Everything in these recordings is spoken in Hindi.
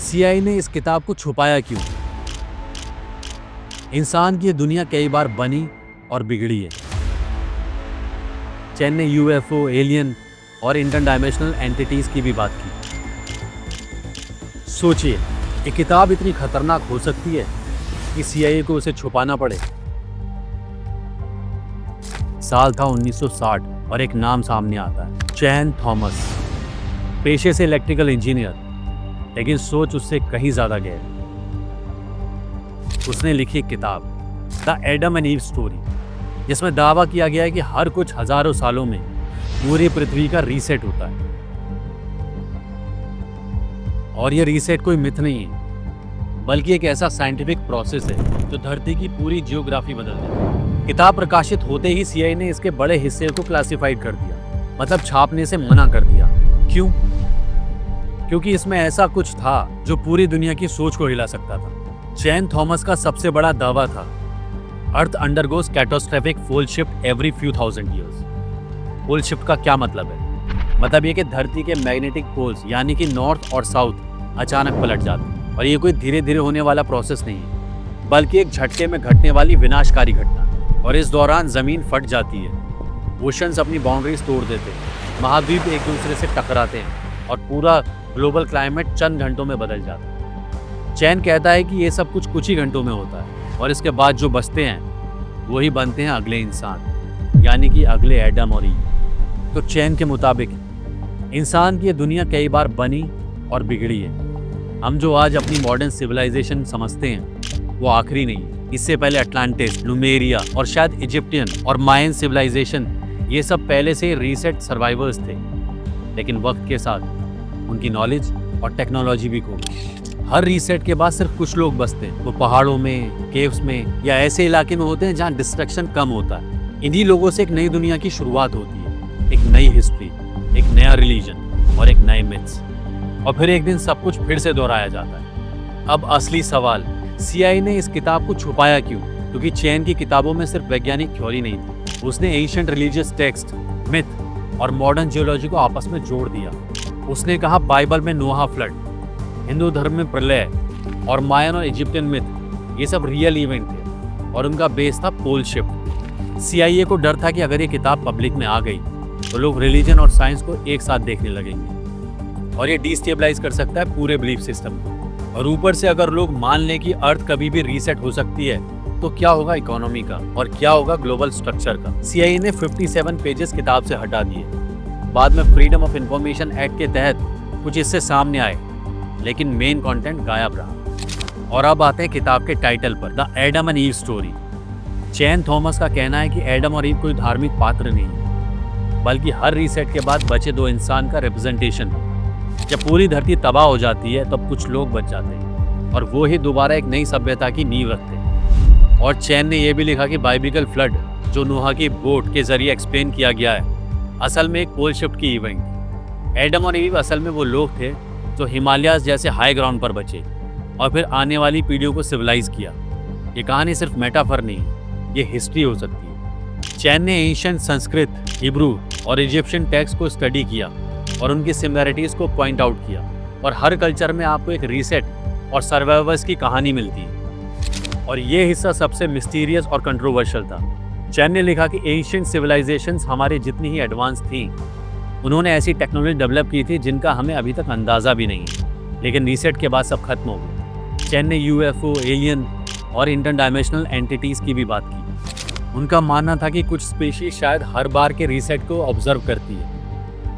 सीआईए ने इस किताब को छुपाया क्यों? इंसान की ये दुनिया कई बार बनी और बिगड़ी है। चैन ने यूएफओ, एलियन और इंटर डायमेंशनल एंटिटीज की भी बात की। सोचिए, ये किताब इतनी खतरनाक हो सकती है कि सीआईए को उसे छुपाना पड़े। साल था 1960 और एक नाम सामने आता है, चैन थॉमस। पेशे से इलेक्ट्रिकल इंजीनियर, लेकिन सोच उससे कहीं ज्यादा गहरी। उसने लिखी एक किताब, the Adam and ewe story, जिसमें दावा किया गया है कि हर कुछ हजारों सालों में पूरी पृथ्वी का रीसेट होता है। और यह रीसेट कोई मिथ नहीं है, बल्कि एक ऐसा साइंटिफिक प्रोसेस है जो धरती की पूरी जियोग्राफी बदल देता है। किताब प्रकाशित होते ही सीआईए ने इसके बड़े हिस्से को क्लासिफाइड कर दिया, मतलब छापने से मना कर दिया। क्यों? क्योंकि इसमें ऐसा कुछ था जो पूरी दुनिया की सोच को हिला सकता था। चैन थॉमस का सबसे बड़ा दावा था, earth undergoes catastrophic pole shift every few thousand years. Pole shift का क्या मतलब है? मतलब ये कि धरती के मैग्नेटिक पोल्स यानी कि नॉर्थ और साउथ अचानक पलट जाते हैं। और ये कोई धीरे धीरे होने वाला प्रोसेस नहीं है, बल्कि एक झटके में घटने वाली विनाशकारी घटना। और इस दौरान जमीन फट जाती है, ओशंस अपनी बाउंड्रीज तोड़ देते हैं, महाद्वीप एक दूसरे से टकराते हैं और पूरा ग्लोबल क्लाइमेट चंद घंटों में बदल जाता है। चैन कहता है कि ये सब कुछ ही घंटों में होता है, और इसके बाद जो बचते हैं वही बनते हैं अगले इंसान, यानी कि अगले एडम और ईव। तो चैन के मुताबिक इंसान की ये दुनिया कई बार बनी और बिगड़ी है। हम जो आज अपनी मॉडर्न सिविलाइजेशन समझते हैं वो आखिरी नहीं है। इससे पहले अटलांटिस, लुमेरिया और शायद इजिप्टियन और मायन सिविलाइजेशन, ये सब पहले से रीसेट सर्वाइवर्स थे। लेकिन वक्त के साथ उनकी नॉलेज और टेक्नोलॉजी भी खो गई। हर रीसेट के बाद सिर्फ कुछ लोग बचते हैं। वो पहाड़ों में, केव्स में या ऐसे इलाके में होते हैं जहाँ डिस्ट्रक्शन कम होता है। इन्हीं लोगों से एक नई दुनिया की शुरुआत होती है, एक नई हिस्ट्री, एक नया रिलीजन और एक नए मिथ्स। और फिर एक दिन सब कुछ फिर से दोहराया जाता है। अब असली सवाल, सीआईए ने इस किताब को छुपाया क्यों? क्योंकि चैन की किताबों में सिर्फ वैज्ञानिक थ्योरी नहीं थी। उसने एंशिएंट रिलीजियस टेक्स्ट, मिथ और मॉडर्न जियोलॉजी को आपस में जोड़ दिया। उसने कहा बाइबल में नोहा फ्लड, हिंदू धर्म में प्रलय और मायन और इजिप्टियन मिथ, ये सब रियल इवेंट थे और उनका बेस था पोल शिफ्ट। सीआईए को डर था कि अगर ये किताब पब्लिक में आ गई तो लोग रिलीजन और साइंस को एक साथ देखने लगेंगे और ये डिस्टेबलाइज कर सकता है पूरे बिलीफ सिस्टम को। और ऊपर से अगर लोग मान लें कि अर्थ कभी भी रीसेट हो सकती है तो क्या होगा इकोनॉमी का और क्या होगा ग्लोबल स्ट्रक्चर का। सीआईए ने 57 पेजेस किताब से हटा दिए। बाद में फ्रीडम ऑफ इंफॉर्मेशन एक्ट के तहत कुछ इससे सामने आए, लेकिन मेन कंटेंट गायब रहा। और अब आते हैं किताब के टाइटल पर, the Adam and ewe story. Chain Thomas का कहना है कि एडम और ईव कोई धार्मिक पात्र नहीं है, बल्कि हर रीसेट के बाद बचे दो इंसान का रिप्रेजेंटेशन है। जब पूरी धरती तबाह हो जाती है तब कुछ लोग बच जाते हैं और वो ही दोबारा एक नई सभ्यता की नींव रखते हैं। और चैन ने यह भी लिखा कि बाइबिकल फ्लड, जो नोहा की बोट के जरिए एक्सप्लेन किया गया है, असल में एक पोल शिफ्ट की इवेंट थी। एडम और ईव असल में वो लोग थे जो हिमालयाज जैसे हाई ग्राउंड पर बचे और फिर आने वाली पीढ़ियों को सिविलाइज किया। ये कहानी सिर्फ मेटाफर नहीं, ये हिस्ट्री हो सकती है। चैन ने एंशिएंट संस्कृत, हिब्रू और इजिप्शियन टेक्स्ट को स्टडी किया और उनकी सिमिलैरिटीज को पॉइंट आउट किया। और हर कल्चर में आपको एक रीसेट और सर्वाइवर्स की कहानी मिलती है, और ये हिस्सा सबसे मिस्टीरियस और कंट्रोवर्शियल था। चैन ने लिखा कि एंशिएंट सिविलाइजेशंस हमारे जितनी ही एडवांस थी, उन्होंने ऐसी टेक्नोलॉजी डेवलप की थी जिनका हमें अभी तक अंदाज़ा भी नहीं है, लेकिन रीसेट के बाद सब खत्म हो गया। चैन ने यूएफओ, एलियन और इंटर डायमेंशनल एंटिटीज़ की भी बात की। उनका मानना था कि कुछ स्पीशीज शायद हर बार के रीसेट को ऑब्जर्व करती है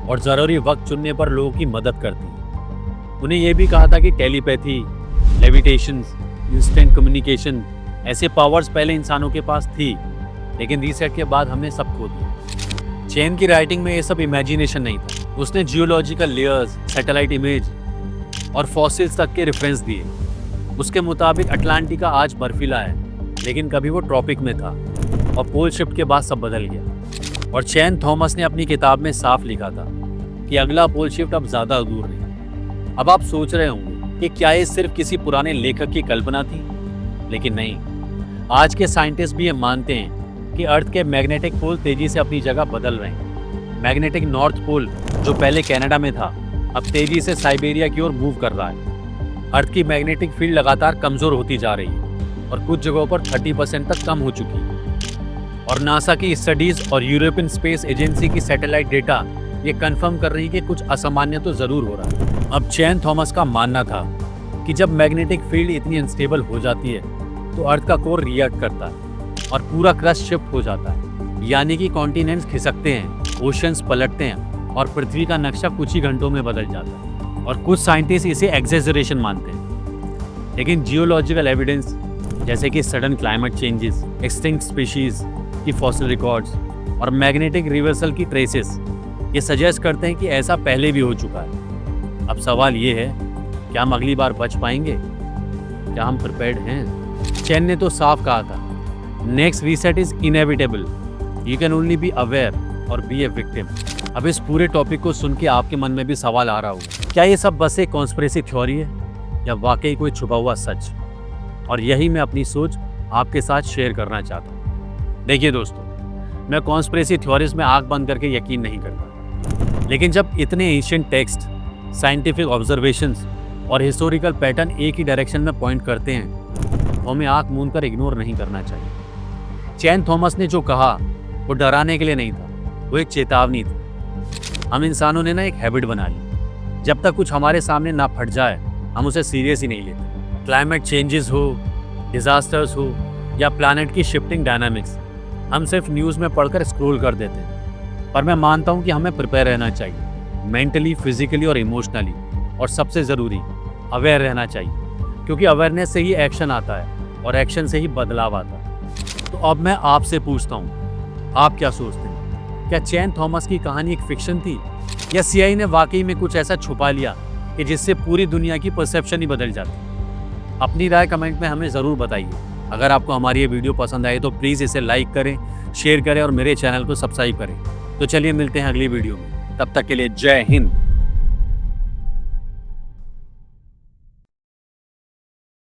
और ज़रूरी वक्त चुनने पर लोगों की मदद करती है। उन्हें यह भी कहा था कि टेलीपैथी, लेविटेशन, इंस्टेंट कम्युनिकेशन, ऐसे पावर्स पहले इंसानों के पास थी, लेकिन रीसेट के बाद हमने सब खो दिया। चैन की राइटिंग में ये सब इमेजिनेशन नहीं था। उसने जियोलॉजिकल लेयर्स, सैटेलाइट इमेज और फॉसिल्स तक के रेफरेंस दिए। उसके मुताबिक अटलांटिका आज बर्फीला है, लेकिन कभी वो ट्रॉपिक में था और पोल शिफ्ट के बाद सब बदल गया। और चैन थॉमस ने अपनी किताब में साफ लिखा था कि अगला पोल शिफ्ट अब ज़्यादा दूर नहीं। अब आप सोच रहे होंगे कि क्या ये सिर्फ किसी पुराने लेखक की कल्पना थी, लेकिन नहीं। आज के साइंटिस्ट भी ये मानते हैं कि अर्थ के मैग्नेटिक पोल तेजी से अपनी जगह बदल रहे हैं। मैग्नेटिक नॉर्थ पोल, जो पहले कनाडा में था, अब तेजी से साइबेरिया की ओर मूव कर रहा है। अर्थ की मैग्नेटिक फील्ड लगातार कमजोर होती जा रही है और कुछ जगहों पर 30% तक कम हो चुकी है। और नासा की स्टडीज और यूरोपियन स्पेस एजेंसी की सैटेलाइट डेटा ये कंफर्म कर रही है कि कुछ असामान्य तो जरूर हो रहा है। अब चैन थॉमस का मानना था कि जब मैग्नेटिक फील्ड इतनी अनस्टेबल हो जाती है तो अर्थ का कोर रिएक्ट करता है और पूरा क्रस्ट शिफ्ट हो जाता है, यानी कि कॉन्टिनेंट्स खिसकते हैं, ओशंस पलटते हैं और पृथ्वी का नक्शा कुछ ही घंटों में बदल जाता है। और कुछ साइंटिस्ट इसे एग्जेजरेशन मानते हैं, लेकिन जियोलॉजिकल एविडेंस जैसे कि sudden climate changes, extinct species की फॉसिल रिकॉर्ड्स और मैग्नेटिक रिवर्सल की ट्रेसेस ये सजेस्ट करते हैं कि ऐसा पहले भी हो चुका है। अब सवाल ये है, क्या हम अगली बार बच पाएंगे? क्या हम प्रिपेयर्ड हैं? चैन ने तो साफ कहा था, next reset is inevitable, you can only be aware और बी ए विक्टिम। अब इस पूरे टॉपिक को सुन के आपके मन में भी सवाल आ रहा होगा, क्या ये सब बस एक कॉन्स्पिरेसी थ्योरी है या वाकई कोई छुपा हुआ सच? और यही मैं अपनी सोच आपके साथ शेयर करना चाहता हूँ। देखिए दोस्तों, मैं कॉन्स्पिरेसी थ्योरीज में आंख बंद करके यकीन नहीं करता, लेकिन जब इतने एशियंट टेक्स्ट, साइंटिफिक ऑब्जर्वेशंस और हिस्टोरिकल पैटर्न एक ही डायरेक्शन में पॉइंट करते हैं तो हमें आंख मूंद कर इग्नोर नहीं करना चाहिए। चैन थॉमस ने जो कहा वो डराने के लिए नहीं था, वो एक चेतावनी थी। हम इंसानों ने ना एक हैबिट बना ली, जब तक कुछ हमारे सामने ना फट जाए हम उसे सीरियस ही नहीं लेते। क्लाइमेट चेंजेस हो, डिजास्टर्स हो या प्लैनेट की शिफ्टिंग डायनामिक्स, हम सिर्फ न्यूज़ में पढ़कर स्क्रॉल कर देते हैं। पर मैं मानता हूँ कि हमें प्रिपेयर रहना चाहिए, मेंटली, फिजिकली और इमोशनली, और सबसे ज़रूरी अवेयर रहना चाहिए, क्योंकि अवेयरनेस से ही एक्शन आता है और एक्शन से ही बदलाव आता है। तो अब मैं आपसे पूछता हूँ, आप क्या सोचते हैं? क्या चैन थॉमस की कहानी एक फिक्शन थी या सीआईए ने वाकई में कुछ ऐसा छुपा लिया कि जिससे पूरी दुनिया की परसेप्शन ही बदल जाती? अपनी राय कमेंट में हमें ज़रूर बताइए। अगर आपको हमारी ये वीडियो पसंद आए तो प्लीज़ इसे लाइक करें, शेयर करें और मेरे चैनल को सब्सक्राइब करें। तो चलिए मिलते हैं अगली वीडियो में, तब तक के लिए जय हिंद।